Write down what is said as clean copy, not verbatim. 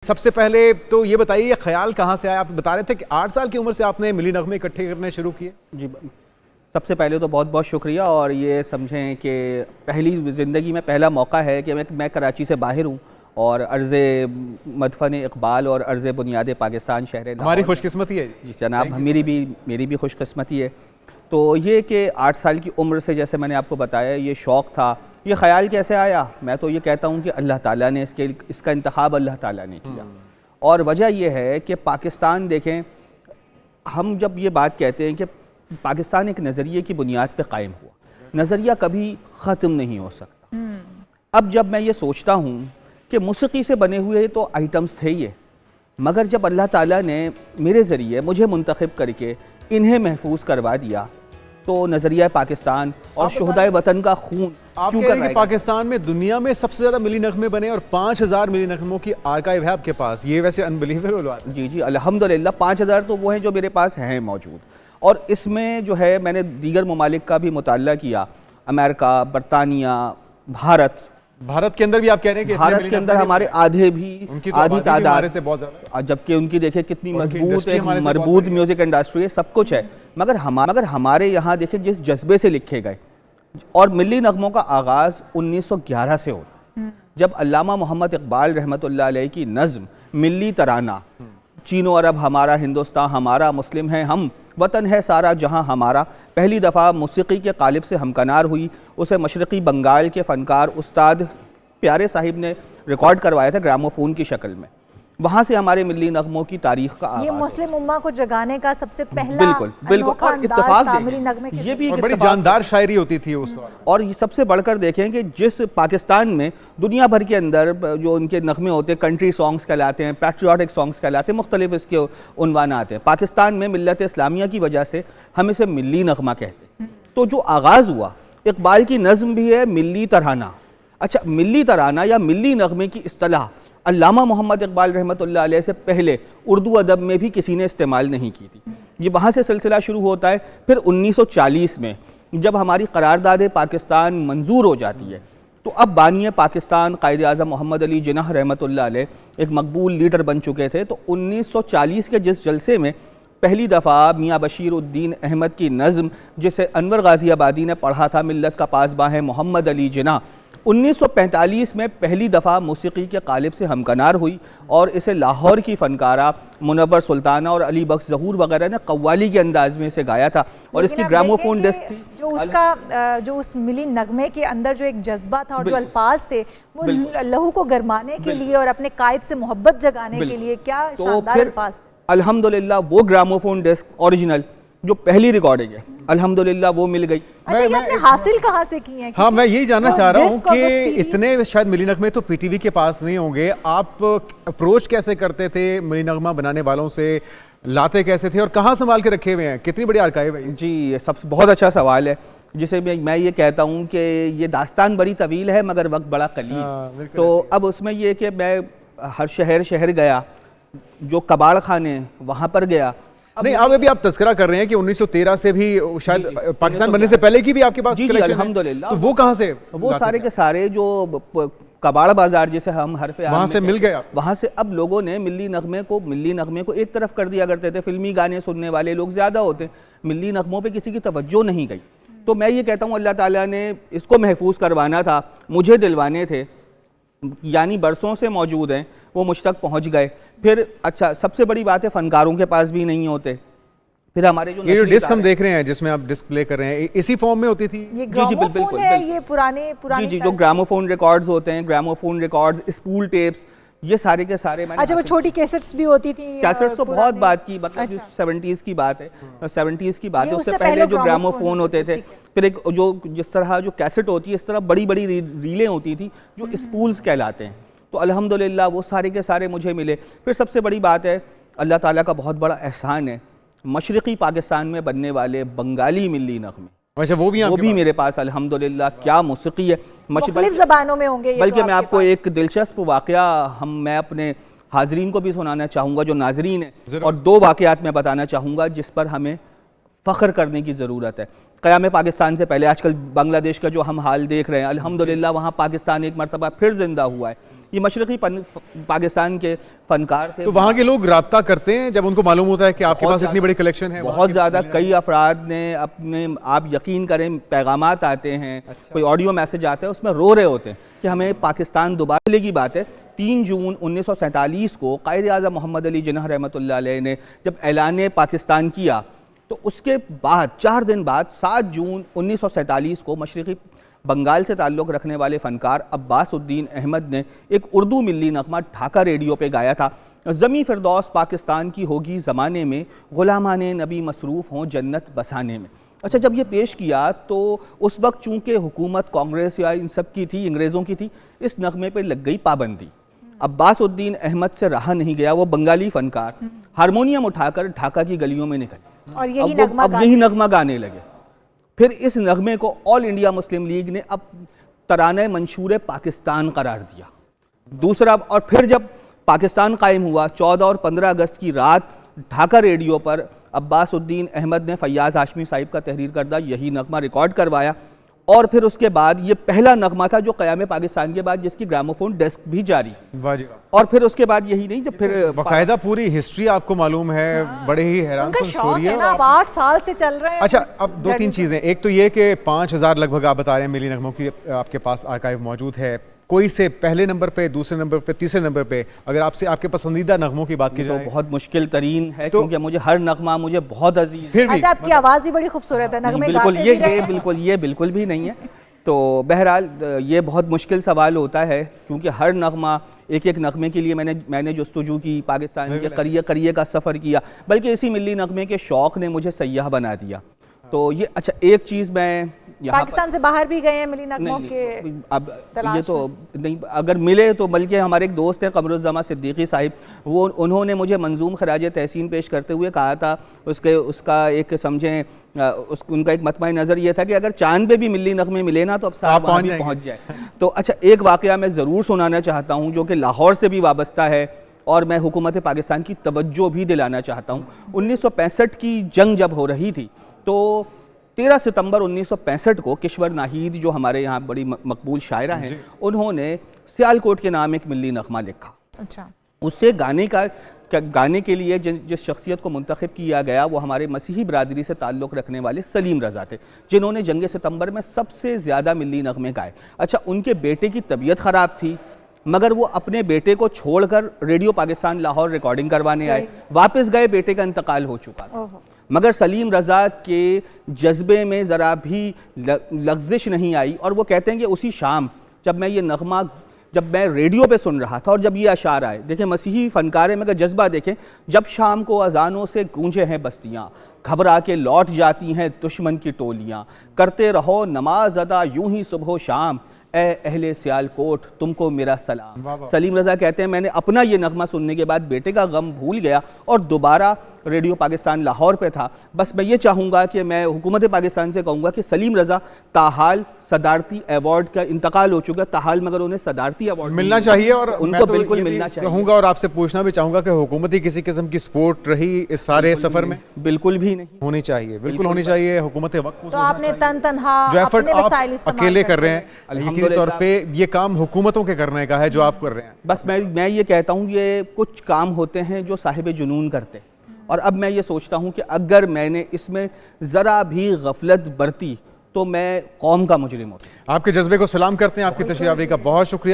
सबसे पहले तो ये बताइए ये ख्याल कहाँ से आया। आप बता रहे थे कि 8 साल की उम्र से आपने मिली नगमे इकट्ठे करने शुरू किए। जी, सबसे पहले तो बहुत बहुत शुक्रिया। और ये समझें कि पहली ज़िंदगी में पहला मौका है कि मैं कराची से बाहर हूँ और अर्ज़े मदफ़न इक़बाल और अर्ज़े बुनियाद पाकिस्तान शहर लाहौर। हमारी खुशकिस्मती है जी जनाब, मेरी भी खुशकिस्मती है। तो ये कि 8 साल की उम्र से, जैसे मैंने आपको बताया, ये शौक़ था। ये ख़याल कैसे आया? मैं तो ये कहता हूँ कि अल्लाह ताला ने इसका इंतखाब अल्लाह ताला ने किया। और वजह यह है कि पाकिस्तान देखें, हम जब ये बात कहते हैं कि पाकिस्तान एक नज़रिए की बुनियाद पे कायम हुआ, नज़रिया कभी ख़त्म नहीं हो सकता। अब जब मैं ये सोचता हूँ कि मौसीक़ी से बने हुए तो आइटम्स थे ये, मगर जब अल्लाह ताला ने मेरे ज़रिए मुझे मुंतखब करके इन्हें महफूज करवा दिया, तो नज़रिया पाकिस्तान और शुहदाए वतन का खून आप कह रहे हैं कि पाकिस्तान में दुनिया में सबसे ज़्यादा मिली नगमे बने और 5000 मिली नगमों की आर्काइव है आपके पास। ये वैसे अनबिलीवेबल बात है। जी जी, अल्हम्दुलिल्लाह 5000 तो वो हैं जो मेरे पास हैं मौजूद। और इसमें जो है मैंने दीगर ममालिक का भी मुताला किया, अमेरिका, बरतानिया, भारत के अंदर भी आप कह रहे हैं कि भारत के अंदर हमारे आधे भी आधी तादाद से बहुत ज़्यादा, जबकि उनकी देखें कितनी मजबूत म्यूज़िक इंडस्ट्री है, सब कुछ है। मगर हमारे यहाँ देखें जिस जज्बे से लिखे गए, और मिली नगमों का आगाज़ 1911 से होता, जब अल्लामा मोहम्मद इकबाल रहमतुल्लाह अलैह की नज़्म मिली तराना, चीनो अरब हमारा, हिंदुस्तान हमारा, मुस्लिम है हम, वतन है सारा जहां हमारा, पहली दफ़ा मौसीक़ी के कालिब से हमकनार हुई। उसे मशरक़ी बंगाल के फ़नकार उस्ताद प्यारे साहिब ने रिकॉर्ड करवाया था ग्रामोफोन की शक्ल में। वहाँ से हमारे मिली नगमों की तारीख़ का आगाज़। ये मुस्लिम उम्मा को जगाने का सबसे पहला बिल्कुल और इत्तेफाक ये भी बड़ी जानदार शायरी होती थी उस दौरान। और ये सबसे बढ़कर देखें कि जिस पाकिस्तान में दुनिया भर के अंदर जो उनके नगमे होते हैं, कंट्री सॉन्ग्स कहलाते हैं, पैट्रियाटिक सॉन्ग्स कहलाते हैं, मुख्तलिफ इसके उन्वान आते हैं। पाकिस्तान में मिल्लत इस्लामिया की वजह से हम इसे मिली नगमा कहते हैं। तो जो आगाज़ हुआ, इकबाल की नज़्म भी है मिली तराना। अच्छा, मिली तराना या मिली नगमे की इस्तिलाह अल्लामा मोहम्मद इकबाल रहमतुल्लाह अलैह से पहले उर्दू अदब में भी किसी ने इस्तेमाल नहीं की थी। ये वहाँ से सिलसिला शुरू होता है। फिर 1940 में जब हमारी करारदाद पाकिस्तान मंजूर हो जाती है, तो अब बानी पाकिस्तान कायद आज़म मोहम्मद अली जिन्नाह रहमतुल्लाह अलैह एक मकबूल लीडर बन चुके थे। तो 1940 के जिस जलसे में पहली दफ़ा मियाँ बशीर उद्दीन अहमद की नज़्म, जिसे अनवर गाज़ी आबादी ने पढ़ा था, मिल्लत का पासबां है मोहम्मद अली जिन्नाह, 1945 में पहली दफ़ा मौसीक़ी के कालिब से हमकनार हुई और इसे लाहौर की फ़नकारा मुनव्वर सुल्ताना और अली बख्श ज़हूर वगैरह ने कव्वाली के अंदाज में इसे गाया था। और इसकी ग्रामोफोन डिस्क थी। जो उस मिली नगमे के अंदर जो एक जज्बा था और जो अल्फाज थे, वो लहू को गरमाने के लिए और अपने कायद से मोहब्बत जगाने के लिए, क्या शानदार अल्फाज। अल्हम्दुलिल्लाह वो ग्रामोफोन डिस्क ओरिजिनल जो पहली रिकॉर्डिंग है, अल्हम्दुलिल्लाह वो मिल गई। अच्छा, ये आपने हासिल कहाँ से की है? हाँ, मैं यही जानना चाह रहा हूँ कि इतने शायद मिली नगमे तो पीटीवी के पास नहीं होंगे, आप अप्रोच कैसे करते थे मिली नगमा बनाने वालों से, लाते कैसे थे और कहाँ संभाल के रखे हुए हैं? कितनी बड़ी आर्काइव है? जी, सबसे बहुत अच्छा सवाल है, जिसे मैं ये कहता हूँ कि ये दास्तान बड़ी तवील है मगर वक्त बड़ा कलील। तो अब उसमें ये कि मैं हर शहर गया, जो कबाड़ खाने वहाँ पर गया। नहीं, अब अभी आप तस्करा कर रहे हैं कि 1913 से भी शायद पाकिस्तान बनने से पहले की भी आपके पास कलेक्शन है। अल्हम्दुलिल्लाह। तो वो कहाँ से? वो सारे के सारे जो कबाड़ बाजार जिसे हम हरफे वहाँ से मिल गया। वहाँ से अब लोगों ने मिली नगमे को एक तरफ कर दिया करते थे। फिल्मी गाने सुनने वाले लोग ज़्यादा होते, मिली नगमों पे किसी की तवज्जो नहीं गई। तो मैं ये कहता हूँ अल्लाह ताला ने इसको महफूज करवाना था, मुझे दिलवाने थे, यानी बरसों से मौजूद हैं, वो मुझ तक पहुंच गए। फिर अच्छा, सबसे बड़ी बात है फ़नकारों के पास भी नहीं होते। फिर हमारे जो ये जो डिस्क हम देख रहे हैं जिसमें आप डिस्क प्ले कर रहे हैं, इसी फॉर्म में होती थी? ये ग्रामोफोन है, ये पुराने जी, जो ग्रामोफोन रिकॉर्ड्स होते हैं, ग्रामोफोन रिकॉर्ड्स, स्पूल टेप्स, ये सारे के सारे मैंने। अच्छा, वो छोटी कैसेट्स भी होती थी? कैसेट्स तो बहुत बात की, मतलब 70s की बात है, 70s की बात है। उससे पहले जो ग्रामोफोन होते थे, फिर एक जो जिस तरह जो कैसेट होती है, इस तरह बड़ी बड़ी रीलें होती थी जो स्पूल्स कहलाते हैं। तो अल्हम्दुलिल्लाह वो सारे के सारे मुझे मिले। फिर सबसे बड़ी बात है, अल्लाह ताला का बहुत बड़ा एहसान है, मशरक़ी पाकिस्तान में बनने वाले बंगाली मिली नगमे, अच्छा वो भी मेरे पास अल्हम्दुलिल्लाह। क्या मौसीक़ी है, मुख्तलिफ ज़बानों में होंगे। बल्कि मैं आपको एक दिलचस्प वाक़या मैं अपने हाज़रीन को भी सुनाना चाहूँगा जो नाज़रीन है, और 2 वाक़यात मैं बताना चाहूँगा जिस पर हमें फ़ख्र करने की ज़रूरत है। क़याम पाकिस्तान से पहले आजकल बांग्लादेश का जो हम हाल देख रहे हैं, अल्हम्दुलिल्लाह वहाँ पाकिस्तान एक मरतबा फिर ज़िंदा हुआ है। ये मशरक़ी पाकिस्तान के फ़नकार थे। तो वहाँ के लोग राब्ता करते हैं जब उनको मालूम होता है कि आपके पास इतनी बड़ी कलेक्शन है? बहुत ज़्यादा, कई अफराद ने अपने, आप यकीन करें, पैगामात आते हैं, कोई ऑडियो मैसेज आता है, उसमें रो रहे होते हैं कि हमें पाकिस्तान दोबारा की बात है। 3 जून 1947 को कायद-ए-आज़म मोहम्मद अली जिन्नाह रहमतुल्लाह अलैह ने जब ऐलान पाकिस्तान किया, तो उसके बाद 4 दिन बाद 7 जून 1947 को मशरक़ी बंगाल से ताल्लुक़ रखने वाले फ़नकार अब्बास उद्दीन अहमद ने एक उर्दू मिल्ली नग़मा ढाका रेडियो पे गाया था, ज़मी फ़िरदौस पाकिस्तान की होगी ज़माने में, ग़ुलामाने नबी मसरूफ़ हों जन्नत बसाने में। अच्छा, जब ये पेश किया तो उस वक्त चूँकि हुकूमत कांग्रेस या इन सब की थी, अंग्रेज़ों की थी, इस नग़मे पर लग गई पाबंदी। अब्बास उद्दीन अहमद से रहा नहीं गया, वो बंगाली फ़नकार हारमोनियम उठाकर ढाका की गलियों में निकले और यही नगमा गाने लगे। फिर इस नगमे को ऑल इंडिया मुस्लिम लीग ने अब तराने मंशूर पाकिस्तान करार दिया। दूसरा, और फिर जब पाकिस्तान कायम हुआ 14 और 15 अगस्त की रात ढाका रेडियो पर अब्बास उद्दीन अहमद ने फैयाज़ हाशमी साहिब का तहरीर करदा यही नगमा रिकॉर्ड करवाया, और फिर उसके बाद ये पहला नगमा था जो क़याम पाकिस्तान के बाद जिसकी ग्रामोफोन डिस्क भी जारी। और फिर उसके बाद यही नहीं, जब फिर बाकायदा पूरी हिस्ट्री आपको मालूम है। बड़े ही हैरान कुन स्टोरी है ना, 8 साल से चल रहे हैं। अच्छा, अब 2-3 चीज़ें, एक तो ये कि 5000 लगभग आप बता रहे हैं मिली नगमों की आपके पास आर्काइव मौजूद है। कोई से पहले नंबर पे, दूसरे नंबर पे, तीसरे नंबर पे, अगर आपसे आपके पसंदीदा नगमों की बात की जाए तो बहुत मुश्किल तरीन है, क्योंकि मुझे हर नगमा मुझे बहुत अजीज है। अच्छा, आपकी आवाज़ भी बड़ी खूबसूरत है, नगमे बिल्कुल, गाते ये बिल्कुल भी नहीं है। तो बहरहाल ये बहुत मुश्किल सवाल होता है, क्योंकि हर नगमा, एक एक नगमे के लिए मैंने जस्तजू की, पाकिस्तान के करिए का सफ़र किया, बल्कि इसी मिली नगमे के शौक़ ने मुझे सयाह बना दिया। तो ये, अच्छा, एक चीज़ मैं पाकिस्तान से बाहर भी गए हैं मिली नगमों के, अब ये तो नहीं, अगर मिले तो, बल्कि हमारे एक दोस्त हैं कमरुज़्ज़मा सिद्दीकी साहिब, उन्होंने मुझे मंजूम खराज तहसीन पेश करते हुए कहा था, उसका एक समझें, उनका एक मतमा नज़र ये था कि अगर चांद पे भी मिली नगमे मिले ना तो अब साहब वहाँ भी पहुँच जाए। तो अच्छा, एक वाक़या मैं ज़रूर सुनाना चाहता हूँ जो कि लाहौर से भी वाबस्ता है, और मैं हुकूमत पाकिस्तान की तवज्जो भी दिलाना चाहता हूँ। 1965 की जंग जब हो रही थी, तो 13 सितंबर 1965 को किश्वर नाहीद, जो हमारे यहाँ बड़ी मकबूल शायरा हैं, उन्होंने सियालकोट के नाम एक मिली नगमा लिखा। अच्छा, उससे गाने के लिए जिस शख्सियत को मुंतखब किया गया वो हमारे मसीही बरादरी से ताल्लुक़ रखने वाले सलीम रज़ा थे, जिन्होंने जंग सितंबर में सबसे ज़्यादा मिली नगमे गाए। अच्छा, उनके बेटे की तबीयत ख़राब थी, मगर वो अपने बेटे को छोड़कर रेडियो पाकिस्तान लाहौर रिकॉर्डिंग करवाने आए। वापस गए, बेटे का इंतकाल हो चुका था, मगर सलीम रज़ा के जज्बे में ज़रा भी लग़ज़िश नहीं आई, और वो कहते हैं कि उसी शाम जब मैं ये नगमा, जब मैं रेडियो पे सुन रहा था और जब ये अशार आए, देखें मसीही फ़नकार में अगर जज्बा देखें, जब शाम को अजानों से गूंजे हैं बस्तियाँ, घबरा के लौट जाती हैं दुश्मन की टोलियाँ, करते रहो नमाज अदा यूं ही सुबह शाम, ए अहले सियालकोट तुमको मेरा सलाम। सलीम रज़ा कहते हैं मैंने अपना ये नगमा सुनने के बाद बेटे का गम भूल गया और दोबारा रेडियो पाकिस्तान लाहौर पे था। बस मैं ये चाहूँगा कि मैं हुकूमत पाकिस्तान से कहूँगा कि सलीम रज़ा ताहाल सदारती अवार्ड का इंतकाल हो चुका, ताहाल मगर उन्हें सदारती अवार्ड मिलना चाहिए, और उनको तो बिल्कुल मिलना चाहिए। कहूँगा और आपसे पूछना भी चाहूँगा कि हुकूमती किसी किस्म की सपोर्ट रही इस सारे सफ़र में? बिल्कुल भी नहीं होनी चाहिए, बिल्कुल होनी चाहिए। हुकूमत वक्त तो आपने तनहा जो एफर्ट आप अकेले कर रहे हैं, यकीनी तौर पे ये काम हुकूमतों के करने का है जो आप कर रहे हैं। बस मैं ये कहता हूँ, ये कुछ काम होते हैं जो साहिब जुनून करते हैं, और अब मैं ये सोचता हूँ कि अगर मैंने इसमें ज़रा भी गफलत बरती तो मैं कौम का मुजरिम होता। आपके जज्बे को सलाम करते हैं, आपकी तशरीफ आवरी का बहुत शुक्रिया।